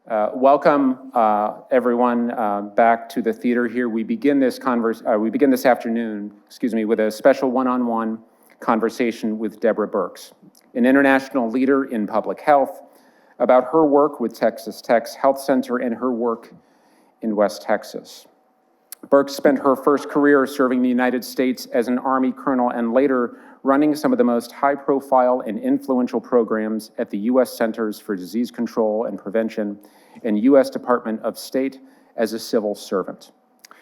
Welcome, everyone, back to the theater here. We begin this afternoon, with a special one-on-one conversation with Deborah Birx, an international leader in public health, about her work with Texas Tech's Health Center and her work in West Texas. Birx spent her first career serving the United States as an Army colonel and later running some of the most high-profile and influential programs at the U.S. Centers for Disease Control and Prevention and U.S. Department of State as a civil servant.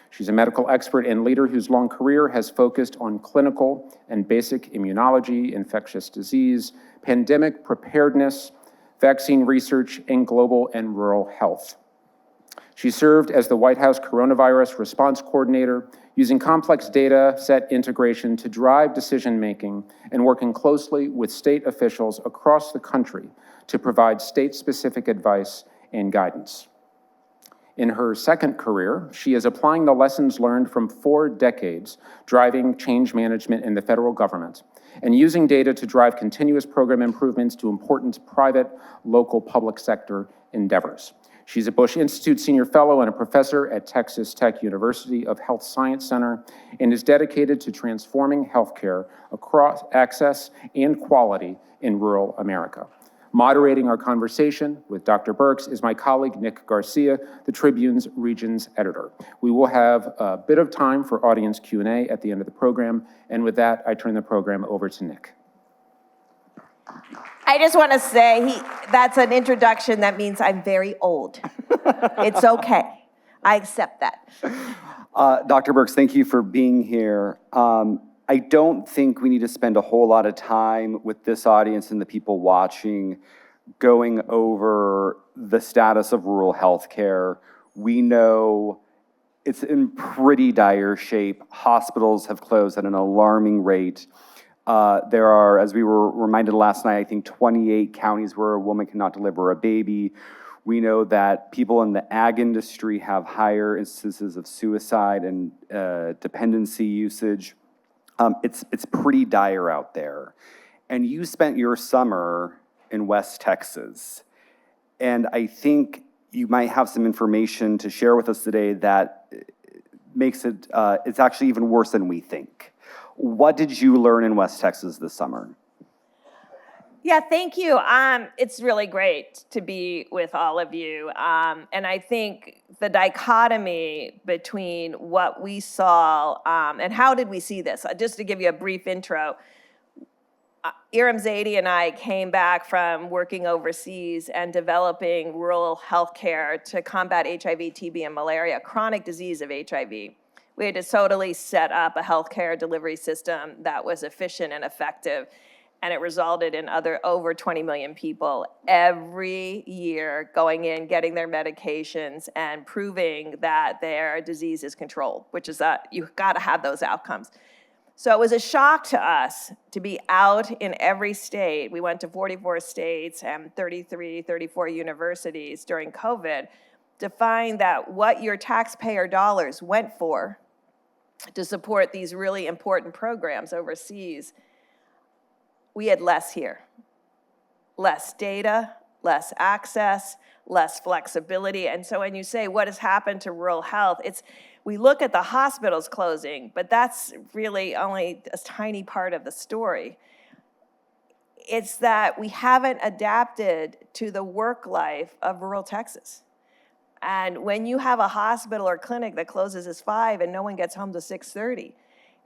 She's a medical expert and leader whose long career has focused on clinical and basic immunology, infectious disease, pandemic preparedness, vaccine research, and global and rural health. She served as the White House Coronavirus Response Coordinator, using complex data set integration to drive decision-making and working closely with state officials across the country to provide state-specific advice and guidance. In her second career, she is applying the lessons learned from 4 decades driving change management in the federal government and using data to drive continuous program improvements to important private, local, public sector endeavors. She's a Bush Institute Senior Fellow and a professor at Texas Tech University of Health Science Center and is dedicated to transforming healthcare across access and quality in rural America. Moderating our conversation with Dr. Birx is my colleague, Nick Garcia, the Tribune's Regions Editor. We will have a bit of time for audience Q&A at the end of the program, and with that, I turn the program over to Nick. I just want to say, that's an introduction that means I'm very old. It's okay. I accept that. Dr. Birx, thank you for being here. I don't think we need to spend a whole lot of time with this audience and the people watching going over the status of rural healthcare. We know it's in pretty dire shape. Hospitals have closed at an alarming rate. There are, as we were reminded last night, I think 28 counties where a woman cannot deliver a baby. We know that people in the ag industry have higher instances of suicide and dependency usage. It's pretty dire out there. And you spent your summer in West Texas. And I think you might have some information to share with us today that makes it, it's actually even worse than we think. What did you learn in West Texas this summer? Yeah, thank you. It's really great to be with all of you. And I think the dichotomy between what we saw and how did we see this? Just to give you a brief intro, Iram Zaidi and I came back from working overseas and developing rural healthcare to combat HIV, TB, and malaria, chronic disease of HIV. We had to totally set up a healthcare delivery system that was efficient and effective, and it resulted in over 20 million people every year going in, getting their medications, and proving that their disease is controlled, which is that you've got to have those outcomes. So it was a shock to us to be out in every state. We went to 44 states and 34 universities during COVID to find that what your taxpayer dollars went for to support these really important programs overseas, we had less here. Less data, less access, less flexibility. And so when you say, what has happened to rural health? We look at the hospitals closing, but that's really only a tiny part of the story. It's that we haven't adapted to the work life of rural Texas. And when you have a hospital or clinic that closes at 5 and no one gets home to 6:30,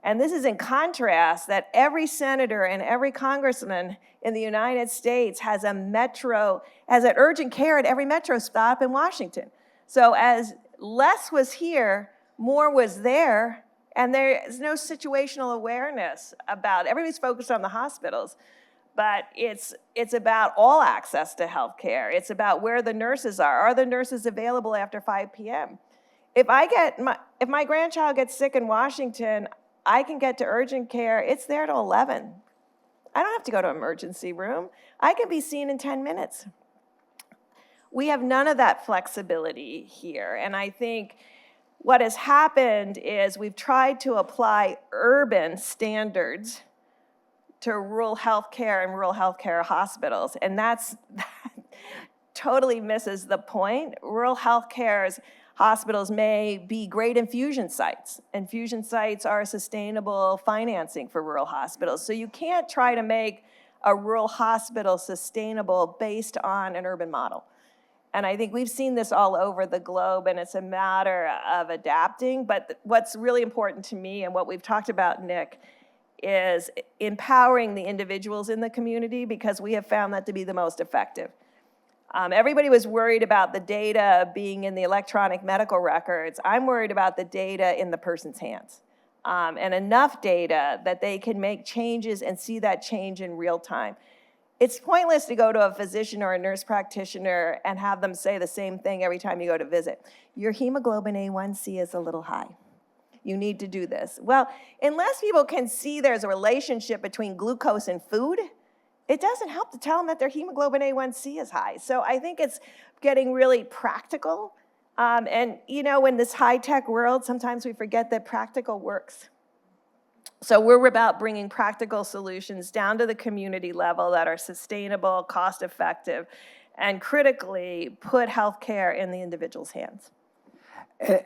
and this is in contrast that every senator and every congressman in the United States has an urgent care at every metro stop in Washington. So as less was here, more was there, and there is no situational awareness about, everybody's focused on the hospitals. But it's about all access to healthcare. It's about where the nurses are. Are the nurses available after 5 p.m.? If my grandchild gets sick in Washington, I can get to urgent care. It's there till 11. I don't have to go to emergency room. I can be seen in 10 minutes. We have none of that flexibility here. And I think what has happened is we've tried to apply urban standards to rural healthcare and rural healthcare hospitals. And that's totally misses the point. Rural healthcare's hospitals may be great infusion sites. Infusion sites are sustainable financing for rural hospitals. So you can't try to make a rural hospital sustainable based on an urban model. And I think we've seen this all over the globe, and it's a matter of adapting. But what's really important to me, and what we've talked about, Nick, is empowering the individuals in the community, because we have found that to be the most effective. Everybody was worried about the data being in the electronic medical records. I'm worried about the data in the person's hands. And enough data that they can make changes and see that change in real time. It's pointless to go to a physician or a nurse practitioner and have them say the same thing every time you go to visit. Your hemoglobin A1C is a little high. You need to do this. Well, unless people can see there's a relationship between glucose and food, it doesn't help to tell them that their hemoglobin A1C is high. So I think it's getting really practical. And you know, in this high-tech world, sometimes we forget that practical works. So we're about bringing practical solutions down to the community level that are sustainable, cost-effective, and critically put healthcare in the individual's hands.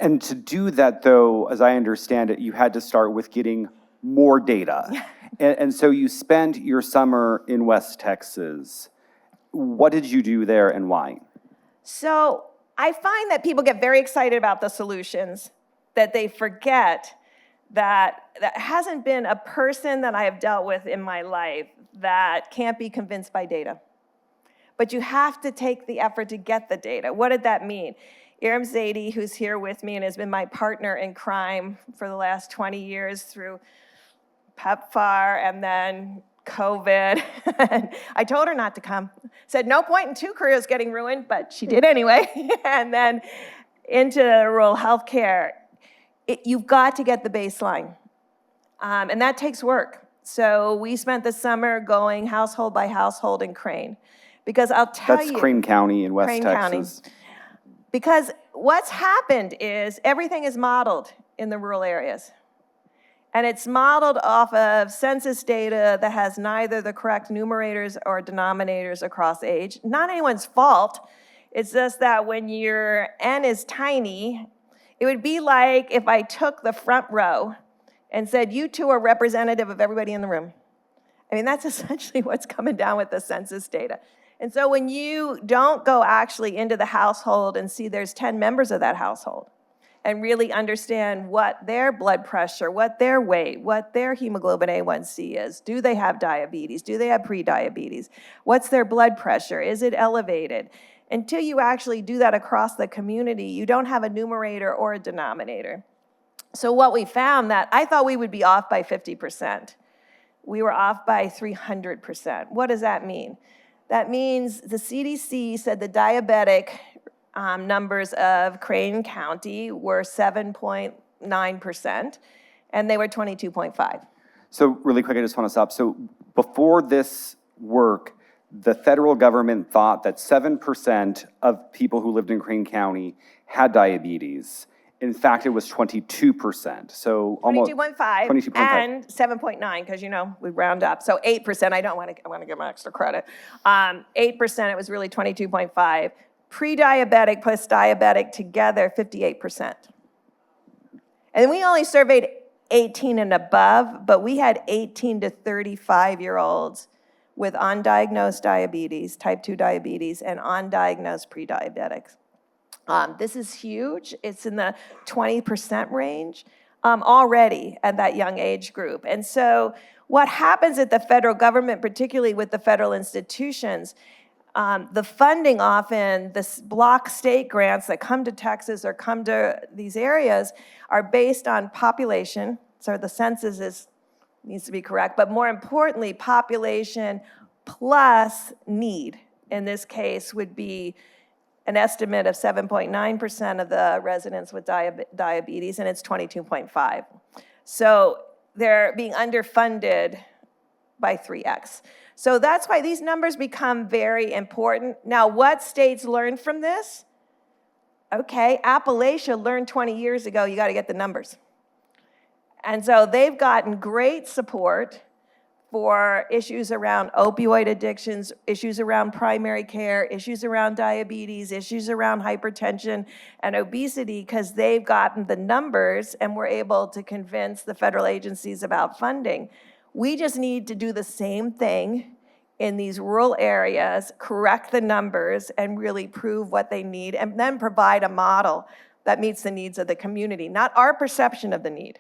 And to do that, though, as I understand it, you had to start with getting more data. And so you spent your summer in West Texas. What did you do there and why? So I find that people get very excited about the solutions, that they forget that hasn't been a person that I have dealt with in my life that can't be convinced by data. But you have to take the effort to get the data. What did that mean? Iram Zaidi, who's here with me and has been my partner in crime for the last 20 years through PEPFAR and then COVID. I told her not to come. Said no point in 2 careers getting ruined, but she did anyway. And then into rural healthcare. You've got to get the baseline. And that takes work. So we spent the summer going household by household in Crane. Because I'll tell you— That's Crane County in West Crane Texas. County. Because what's happened is everything is modeled in the rural areas. And it's modeled off of census data that has neither the correct numerators or denominators across age. Not anyone's fault. It's just that when your N is tiny, it would be like if I took the front row and said, you two are representative of everybody in the room. I mean, that's essentially what's coming down with the census data. And so when you don't go actually into the household and see there's 10 members of that household and really understand what their blood pressure, what their weight, what their hemoglobin A1C is, do they have diabetes? Do they have prediabetes? What's their blood pressure? Is it elevated? Until you actually do that across the community, you don't have a numerator or a denominator. So what we found, that I thought we would be off by 50%. We were off by 300%. What does that mean? That means the CDC said the diabetic numbers of Crane County were 7.9%, and they were 22.5. So really quick, I just want to stop. So before this work, the federal government thought that 7% of people who lived in Crane County had diabetes. In fact, it was 22%. So almost 22.5 and 7.9, because, you know, we round up. So 8%, I want to give them extra credit. 8%, it was really 22.5. Pre-diabetic plus diabetic together, 58%. And we only surveyed 18 and above, but we had 18 to 35-year-olds with undiagnosed diabetes, type 2 diabetes, and undiagnosed pre-diabetics. This is huge. It's in the 20% range already at that young age group. And so what happens at the federal government, particularly with the federal institutions, the funding often, the block state grants that come to Texas or come to these areas are based on population. So the census needs to be correct, but more importantly, population plus need, in this case, would be an estimate of 7.9% of the residents with diabetes, and it's 22.5. So they're being underfunded by 3x. So that's why these numbers become very important. Now, what states learned from this? Okay, Appalachia learned 20 years ago, you got to get the numbers. And so they've gotten great support for issues around opioid addictions, issues around primary care, issues around diabetes, issues around hypertension and obesity, because they've gotten the numbers and we're able to convince the federal agencies about funding. We just need to do the same thing in these rural areas, correct the numbers, and really prove what they need, and then provide a model that meets the needs of the community, not our perception of the need,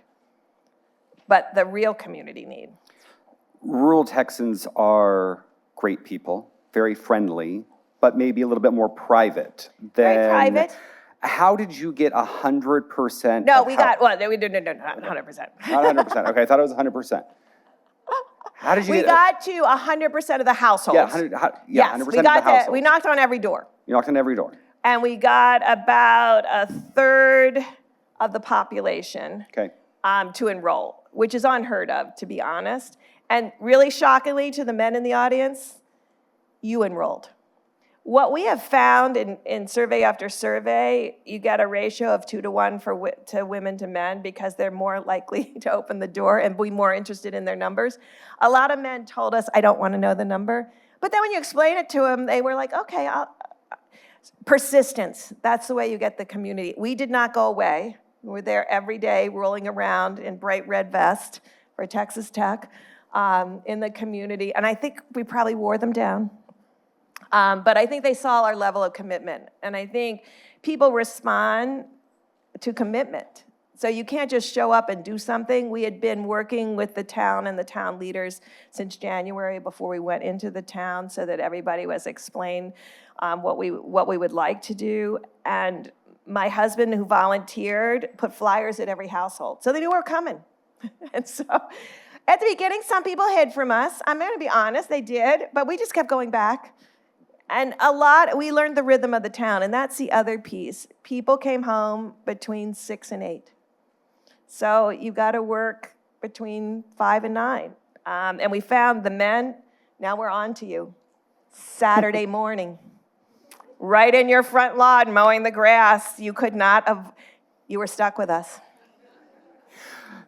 but the real community need. Rural Texans are great people, very friendly, but maybe a little bit more private than... Very private. How did you get 100%? No, we got, well, we did, no, not 100%. Not 100%, okay, I thought it was 100%. How did you We get... got to 100% of the households. Yeah, 100, Yes, 100% we of the got households. we knocked on every door. You knocked on every door. And we got about a third of the population Okay. to enroll, which is unheard of, to be honest. And really shockingly to the men in the audience, you enrolled. What we have found in survey after survey, you get a ratio of 2 to 1 to women to men because they're more likely to open the door and be more interested in their numbers. A lot of men told us, I don't want to know the number. But then when you explain it to them, they were like, okay, persistence, that's the way you get the community. We did not go away. We're there every day rolling around in bright red vest for Texas Tech in the community. And I think we probably wore them down. But I think they saw our level of commitment. And I think people respond to commitment. So you can't just show up and do something. We had been working with the town and the town leaders since January before we went into the town so that everybody was explained what we would like to do. And my husband, who volunteered, put flyers at every household. So they knew we were coming. And so at the beginning, some people hid from us. I'm going to be honest, they did, but we just kept going back. And we learned the rhythm of the town, and that's the other piece. People came home between 6 and 8. So you got to work between 5 and 9. And we found the men, now we're on to you. Saturday morning, right in your front lawn, mowing the grass. You were stuck with us.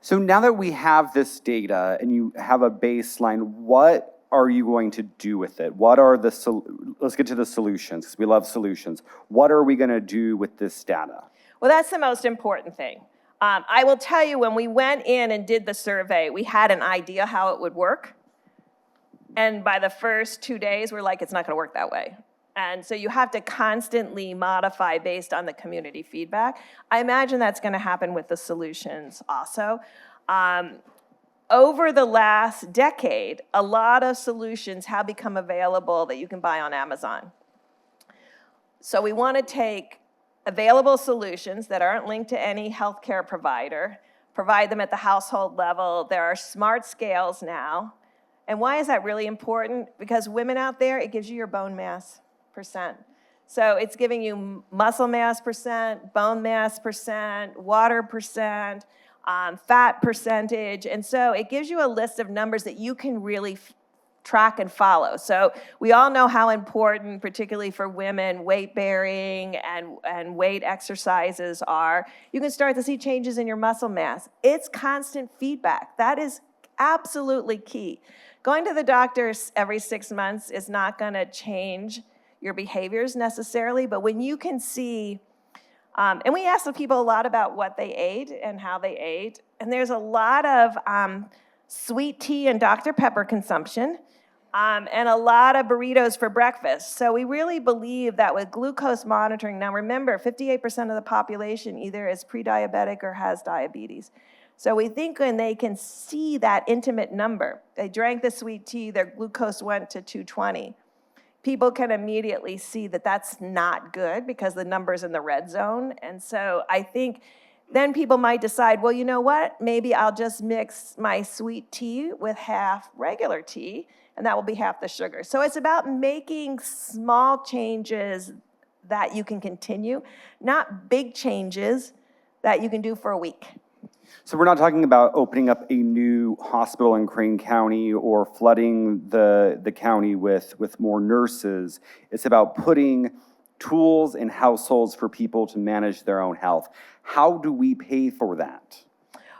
So now that we have this data and you have a baseline, what are you going to do with it? What are let's get to the solutions, because we love solutions. What are we going to do with this data? Well, that's the most important thing. I will tell you, when we went in and did the survey, we had an idea how it would work. And by the first 2 days, we're like, it's not going to work that way. And so you have to constantly modify based on the community feedback. I imagine that's going to happen with the solutions also. Over the last decade, a lot of solutions have become available that you can buy on Amazon. So we want to take available solutions that aren't linked to any healthcare provider, provide them at the household level. There are smart scales now. And why is that really important? Because women out there, it gives you your bone mass percent. So it's giving you muscle mass percent, bone mass percent, water percent, fat percentage. And so it gives you a list of numbers that you can really track and follow. So we all know how important, particularly for women, weight bearing and weight exercises are. You can start to see changes in your muscle mass. It's constant feedback. That is absolutely key. Going to the doctor every 6 months is not going to change your behaviors necessarily, but when you can see, and we asked the people a lot about what they ate and how they ate, and there's a lot of sweet tea and Dr. Pepper consumption, and a lot of burritos for breakfast. So we really believe that with glucose monitoring, now remember, 58% of the population either is pre-diabetic or has diabetes. So we think when they can see that intimate number, they drank the sweet tea, their glucose went to 220. People can immediately see that that's not good because the number's in the red zone. And so I think then people might decide, well, you know what? Maybe I'll just mix my sweet tea with half regular tea, and that will be half the sugar. So it's about making small changes that you can continue, not big changes that you can do for a week. So we're not talking about opening up a new hospital in Crane County or flooding the county with more nurses. It's about putting tools in households for people to manage their own health. How do we pay for that?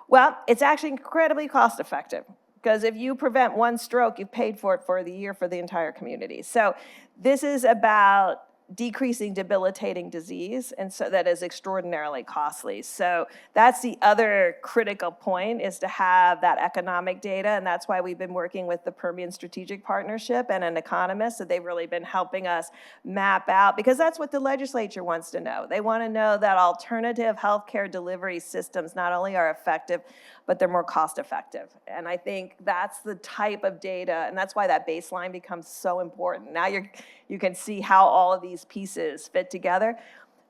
Well, it's actually incredibly cost effective. Because if you prevent one stroke, you've paid for it for the year for the entire community. So this is about decreasing debilitating disease, and so that is extraordinarily costly. So that's the other critical point, is to have that economic data, and that's why we've been working with the Permian Strategic Partnership and an economist, so they've really been helping us map out, because that's what the legislature wants to know. They want to know that alternative healthcare delivery systems not only are effective, but they're more cost effective. And I think that's the type of data, and that's why that baseline becomes so important. Now you can see how all of these pieces fit together.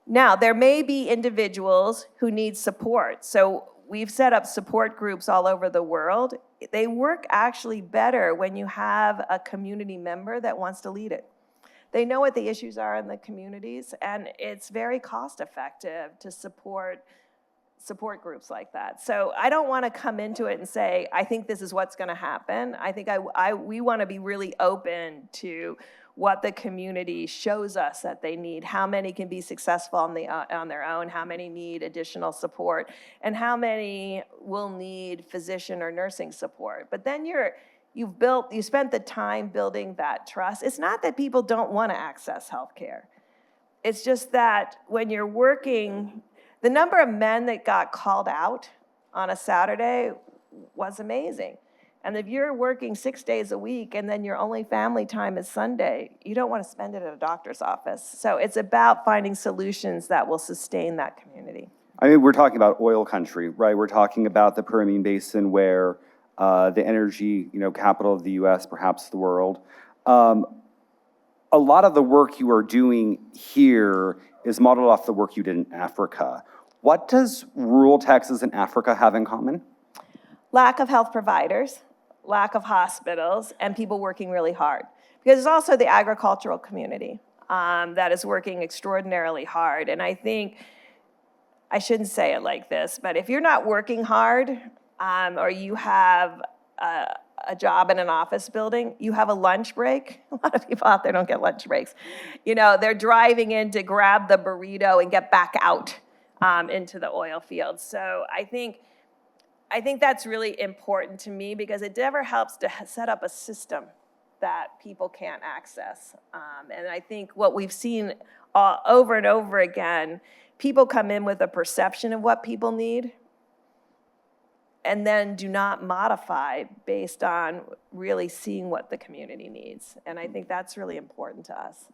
Now, there may be individuals who need support. So we've set up support groups all over the world. They work actually better when you have a community member that wants to lead it. They know what the issues are in the communities, and it's very cost effective to support groups like that. So I don't want to come into it and say, I think this is what's going to happen. I think we want to be really open to what the community shows us that they need, how many can be successful on their own, how many need additional support, and how many will need physician or nursing support. But then you spent the time building that trust. It's not that people don't want to access healthcare. It's just that when you're working, the number of men that got called out on a Saturday was amazing. And if you're working 6 days a week and then your only family time is Sunday, you don't want to spend it at a doctor's office. So it's about finding solutions that will sustain that community. I mean, we're talking about oil country, right? We're talking about the Permian Basin, where the energy, capital of the U.S., perhaps the world. A lot of the work you are doing here is modeled off the work you did in Africa. What does rural Texas and Africa have in common? Lack of health providers, lack of hospitals, and people working really hard. Because there's also the agricultural community that is working extraordinarily hard. And I think, I shouldn't say it like this, but if you're not working hard, or you have a job in an office building, you have a lunch break. A lot of people out there don't get lunch breaks. They're driving in to grab the burrito and get back out into the oil fields. So I think that's really important to me, because it never helps to set up a system that people can't access. And I think what we've seen over and over again, people come in with a perception of what people need, and then do not modify based on really seeing what the community needs. And I think that's really important to us.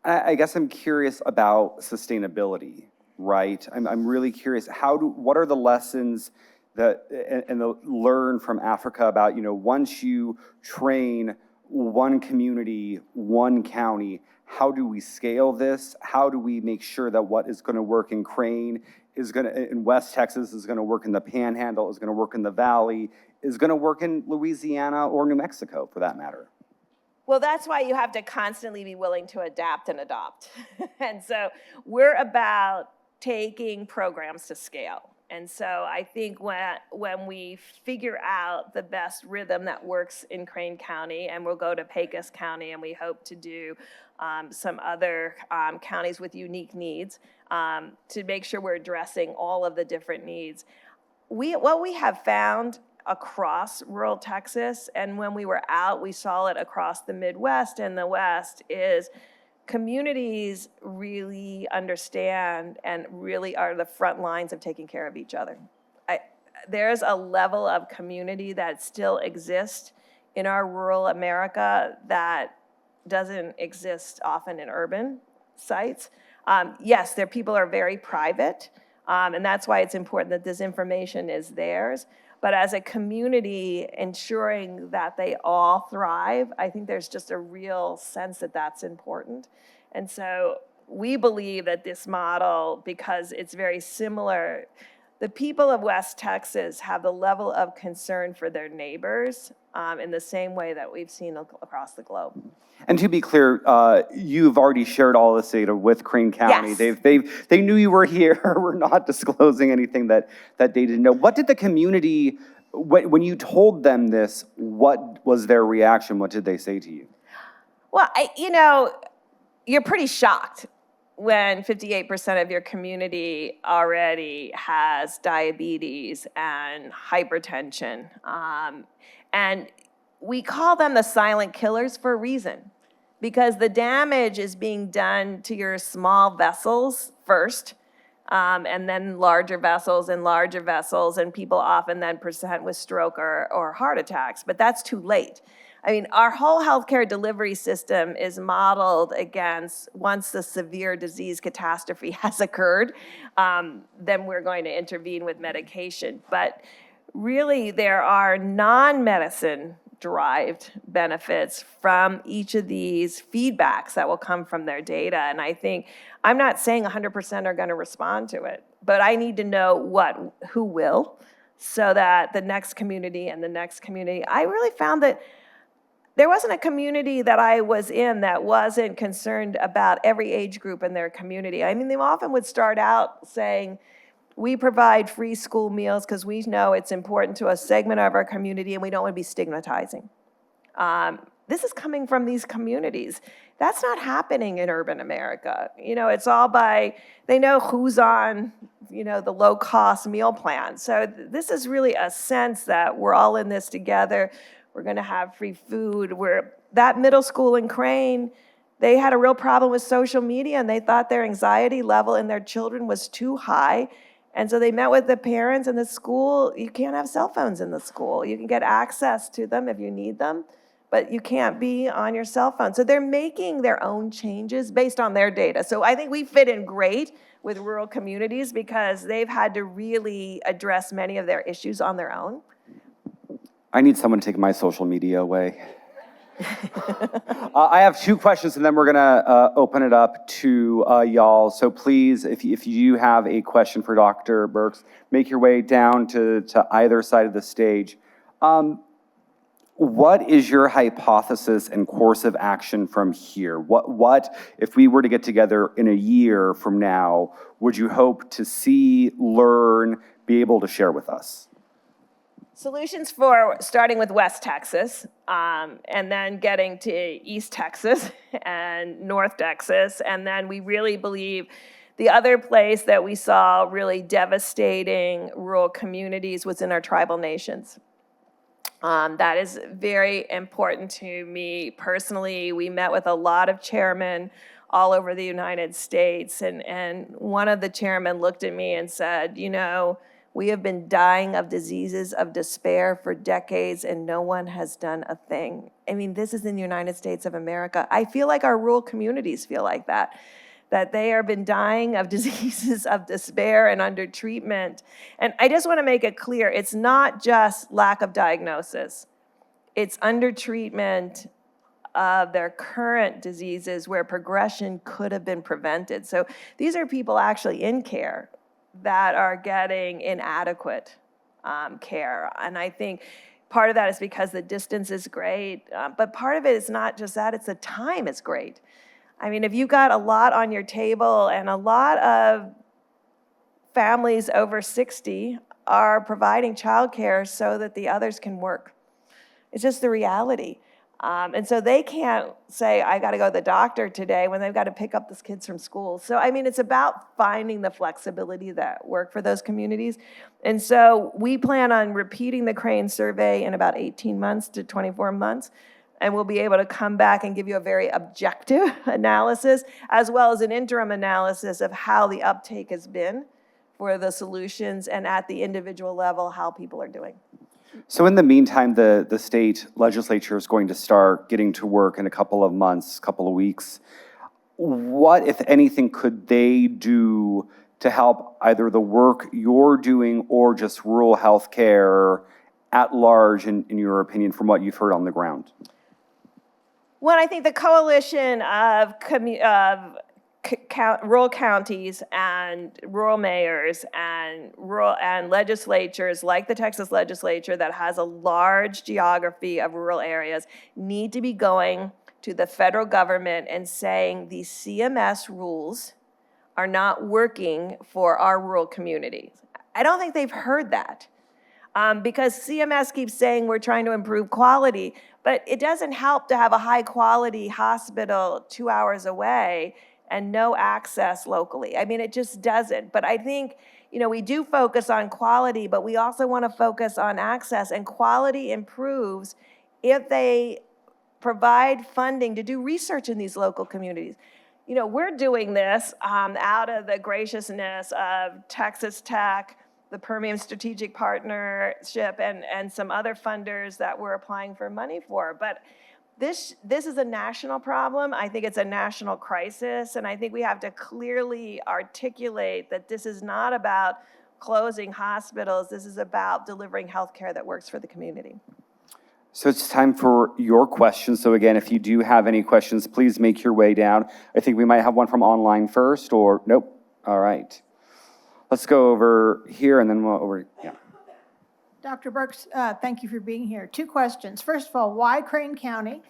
I guess I'm curious about sustainability, right? I'm really curious, what are the lessons and learn from Africa about, once you train one community, one county, how do we scale this? How do we make sure that what is going to work in Crane in West Texas is going to work in the Panhandle, is going to work in the Valley, is going to work in Louisiana or New Mexico, for that matter? Well, that's why you have to constantly be willing to adapt and adopt. And so we're about taking programs to scale. And so I think when we figure out the best rhythm that works in Crane County, and we'll go to Pecos County, and we hope to do some other counties with unique needs to make sure we're addressing all of the different needs. What we have found across rural Texas, and when we were out, we saw it across the Midwest and the West, is communities really understand and really are the front lines of taking care of each other. There's a level of community that still exists in our rural America that doesn't exist often in urban sites. Yes, people are very private, and that's why it's important that this information is theirs. But as a community, ensuring that they all thrive, I think there's just a real sense that that's important. And so we believe that this model, because it's very similar, the people of West Texas have the level of concern for their neighbors in the same way that we've seen across the globe. And to be clear, you've already shared all this data with Crane County. Yes. They knew you were here. We're not disclosing anything that they didn't know. What did the community, when you told them this, what was their reaction? What did they say to you? Well, you're pretty shocked when 58% of your community already has diabetes and hypertension. And we call them the silent killers for a reason, because the damage is being done to your small vessels first, and then larger vessels, and people often then present with stroke or heart attacks, but that's too late. I mean, our whole healthcare delivery system is modeled against once the severe disease catastrophe has occurred, then we're going to intervene with medication. But really, there are non-medicine derived benefits from each of these feedbacks that will come from their data. And I think, I'm not saying 100% are going to respond to it, but I need to know who will, so that the next community and the next community. I really found that there wasn't a community that I was in that wasn't concerned about every age group in their community. I mean, they often would start out saying, we provide free school meals because we know it's important to a segment of our community and we don't want to be stigmatizing. This is coming from these communities. That's not happening in urban America. You know, it's all they know who's on, the low-cost meal plan. So this is really a sense that we're all in this together. We're gonna have free food. That middle school in Crane, they had a real problem with social media and they thought their anxiety level in their children was too high. And so they met with the parents and the school. You can't have cell phones in the school. You can get access to them if you need them, but you can't be on your cell phone. So they're making their own changes based on their data. So I think we fit in great with rural communities because they've had to really address many of their issues on their own. I need someone to take my social media away. I have two questions, and then we're gonna open it up to y'all. So please, if you have a question for Dr. Birx, make your way down to either side of the stage. What is your hypothesis and course of action from here? What, if we were to get together in a year from now, would you hope to see, learn, be able to share with us? Solutions for starting with West Texas, and then getting to East Texas and North Texas. And then we really believe the other place that we saw really devastating rural communities was in our tribal nations. That is very important to me personally. We met with a lot of chairmen all over the United States, and one of the chairmen looked at me and said, we have been dying of diseases of despair for decades and no one has done a thing. I mean, this is in the United States of America. I feel like our rural communities feel like that they have been dying of diseases of despair and under treatment. And I just want to make it clear, it's not just lack of diagnosis. It's under treatment of their current diseases where progression could have been prevented. So these are people actually in care that are getting inadequate care. And I think part of that is because the distance is great, but part of it is not just that, it's the time is great. I mean, if you've got a lot on your table and a lot of families over 60 are providing childcare so that the others can work. It's just the reality. And so they can't say, I got to go to the doctor today when they've got to pick up these kids from school. So, I mean, it's about finding the flexibility that work for those communities. And so we plan on repeating the Crane survey in about 18 months to 24 months. And we'll be able to come back and give you a very objective analysis, as well as an interim analysis of how the uptake has been for the solutions and at the individual level, how people are doing. So in the meantime, the state legislature is going to start getting to work in a couple of months, couple of weeks. What, if anything, could they do to help either the work you're doing or just rural healthcare at large, in your opinion, from what you've heard on the ground? Well, I think the coalition of rural counties and rural mayors and legislatures like the Texas legislature that has a large geography of rural areas need to be going to the federal government and saying these CMS rules are not working for our rural communities. I don't think they've heard that. Because CMS keeps saying we're trying to improve quality, but it doesn't help to have a high quality hospital 2 hours away and no access locally. I mean, it just doesn't. But I think, we do focus on quality, but we also want to focus on access, and quality improves if they provide funding to do research in these local communities. We're doing this out of the graciousness of Texas Tech, the Permian Strategic Partnership, and some other funders that we're applying for money for. But this is a national problem. I think it's a national crisis, and I think we have to clearly articulate that this is not about closing hospitals. This is about delivering healthcare that works for the community. So it's time for your questions. So again, if you do have any questions, please make your way down. I think we might have one from online first, or nope. All right. Let's go over here and then we'll over, yeah. Dr. Birx, thank you for being here. 2 questions. First of all, why Crane County?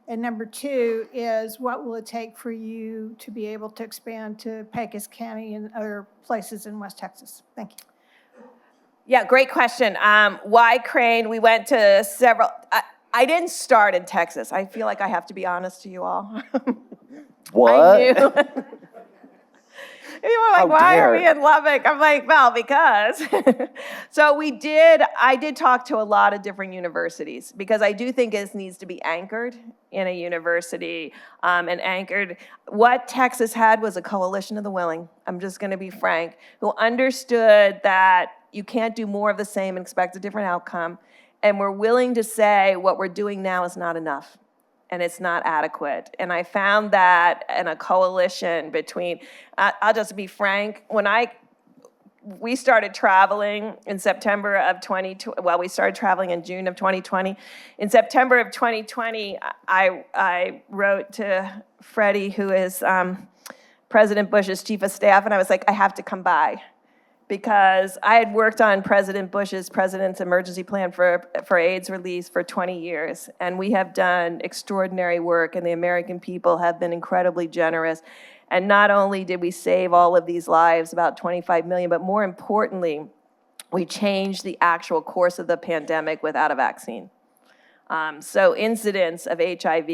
And number 2 is, what will it take for you to be able to expand to Pecos County and other places in West Texas? Thank you. Yeah, great question. Why Crane? We went to several. I didn't start in Texas. I feel like I have to be honest to you all. What? I knew. People were like, why are we in Lubbock? I'm like, well, because. So I did talk to a lot of different universities, because I do think this needs to be anchored in a university, and anchored. What Texas had was a coalition of the willing. I'm just going to be frank, who understood that you can't do more of the same and expect a different outcome. And we're willing to say what we're doing now is not enough, and it's not adequate. And I found that in a coalition between, I'll just be frank, we started traveling in September of 2020, we started traveling in June of 2020. In September of 2020, I wrote to Freddie, who is President Bush's chief of staff, and I was like, I have to come by, because I had worked on President Bush's President's Emergency Plan for AIDS relief for 20 years, and we have done extraordinary work, and the American people have been incredibly generous. And not only did we save all of these lives, about 25 million, but more importantly, we changed the actual course of the pandemic without a vaccine. So incidence of HIV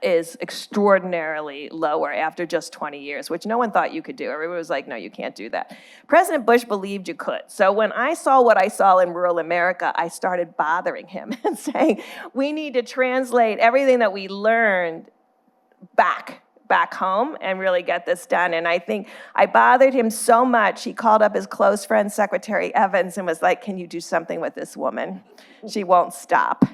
is extraordinarily lower after just 20 years, which no one thought you could do. Everybody was like, no, you can't do that. President Bush believed you could. So when I saw what I saw in rural America, I started bothering him and saying, we need to translate everything that we learned back home and really get this done. And I think I bothered him so much, he called up his close friend, Secretary Evans, and was like, can you do something with this woman? She won't stop.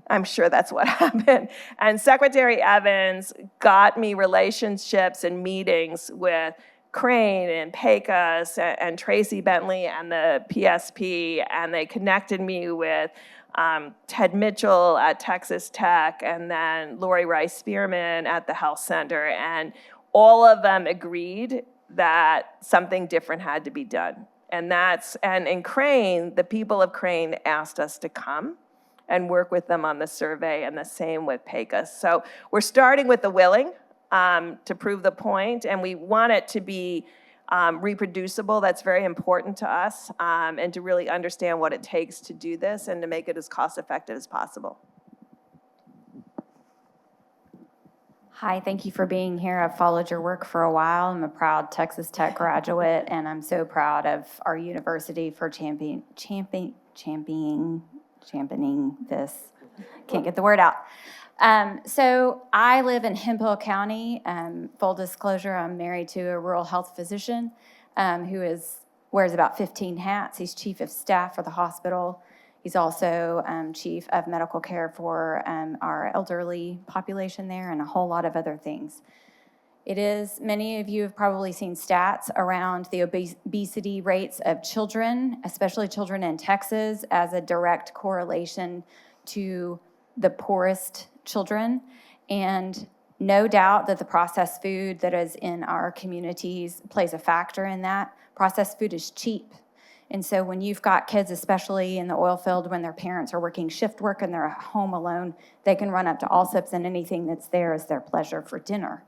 I'm sure that's what happened. And Secretary Evans got me relationships and meetings with Crane and Pecos and Tracy Bentley and the PSP, and they connected me with Ted Mitchell at Texas Tech, and then Lori Rice Spearman at the Health Center. And all of them agreed that something different had to be done. And in Crane, the people of Crane asked us to come and work with them on the survey, and the same with Pecos. So we're starting with the willing to prove the point, and we want it to be reproducible. That's very important to us, and to really understand what it takes to do this and to make it as cost effective as possible. Hi, thank you for being here. I've followed your work for a while. I'm a proud Texas Tech graduate, and I'm so proud of our university for championing this. Can't get the word out. So I live in Hemphill County. Full disclosure, I'm married to a rural health physician who wears about 15 hats. He's chief of staff for the hospital. He's also chief of medical care for our elderly population there, and a whole lot of other things. Many of you have probably seen stats around the obesity rates of children, especially children in Texas, as a direct correlation to the poorest children. And no doubt that the processed food that is in our communities plays a factor in that. Processed food is cheap. And so when you've got kids, especially in the oil field, when their parents are working shift work and they're home alone, they can run up to Allsup's, and anything that's there is their pleasure for dinner.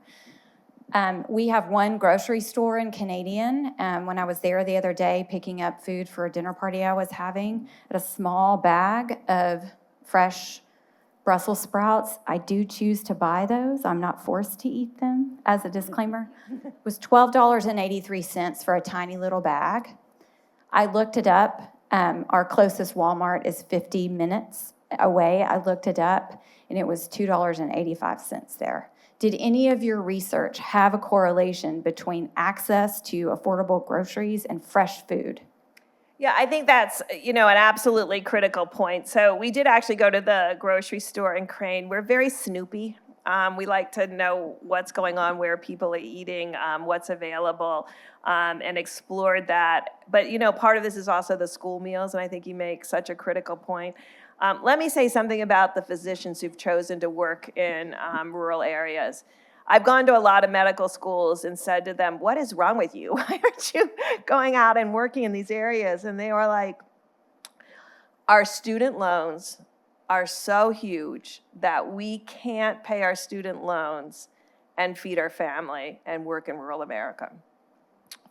We have one grocery store in Canadian. When I was there the other day picking up food for a dinner party I was having, a small bag of fresh Brussels sprouts, I do choose to buy those. I'm not forced to eat them, as a disclaimer. It was $12.83 for a tiny little bag. I looked it up. Our closest Walmart is 50 minutes away. I looked it up, and it was $2.85 there. Did any of your research have a correlation between access to affordable groceries and fresh food? Yeah, I think that's, an absolutely critical point. So we did actually go to the grocery store in Crane. We're very snoopy. We like to know what's going on, where people are eating, what's available, and explored that. But, part of this is also the school meals, and I think you make such a critical point. Let me say something about the physicians who've chosen to work in rural areas. I've gone to a lot of medical schools and said to them, what is wrong with you? Why aren't you going out and working in these areas? And they were like, our student loans are so huge that we can't pay our student loans and feed our family and work in rural America.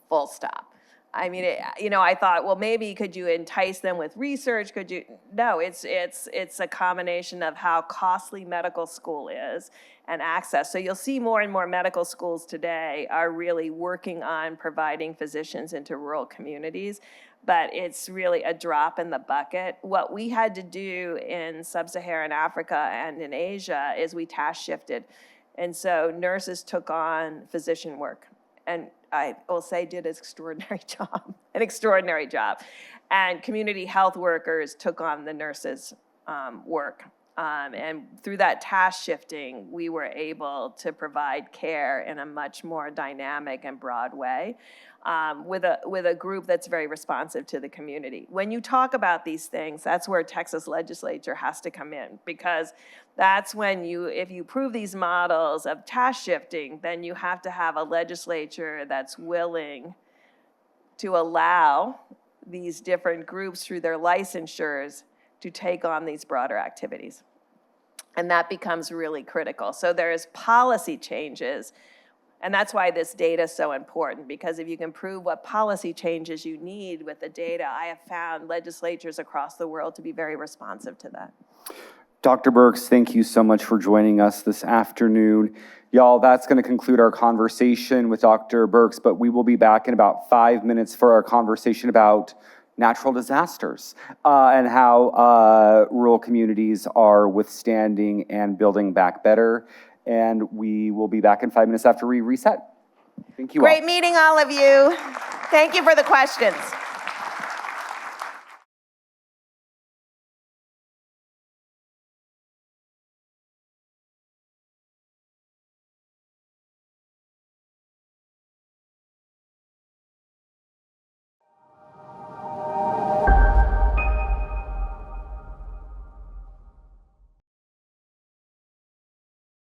Full stop. I mean, I thought, well, maybe could you entice them with research? Could you? No, it's a combination of how costly medical school is and access. So you'll see more and more medical schools today are really working on providing physicians into rural communities, but it's really a drop in the bucket. What we had to do in sub-Saharan Africa and in Asia is we task shifted. And so nurses took on physician work. And I will say did an extraordinary job. And community health workers took on the nurses' work. And through that task shifting, we were able to provide care in a much more dynamic and broad way with a group that's very responsive to the community. When you talk about these things, that's where Texas legislature has to come in, because that's when if you prove these models of task shifting, then you have to have a legislature that's willing to allow these different groups through their licensures to take on these broader activities. And that becomes really critical. So there's policy changes, and that's why this data is so important, because if you can prove what policy changes you need with the data, I have found legislatures across the world to be very responsive to that. Dr. Birx, thank you so much for joining us this afternoon. Y'all, that's going to conclude our conversation with Dr. Birx, but we will be back in about 5 minutes for our conversation about natural disasters and how rural communities are withstanding and building back better. And we will be back in 5 minutes after we reset. Thank you all. Great meeting all of you. Thank you for the questions.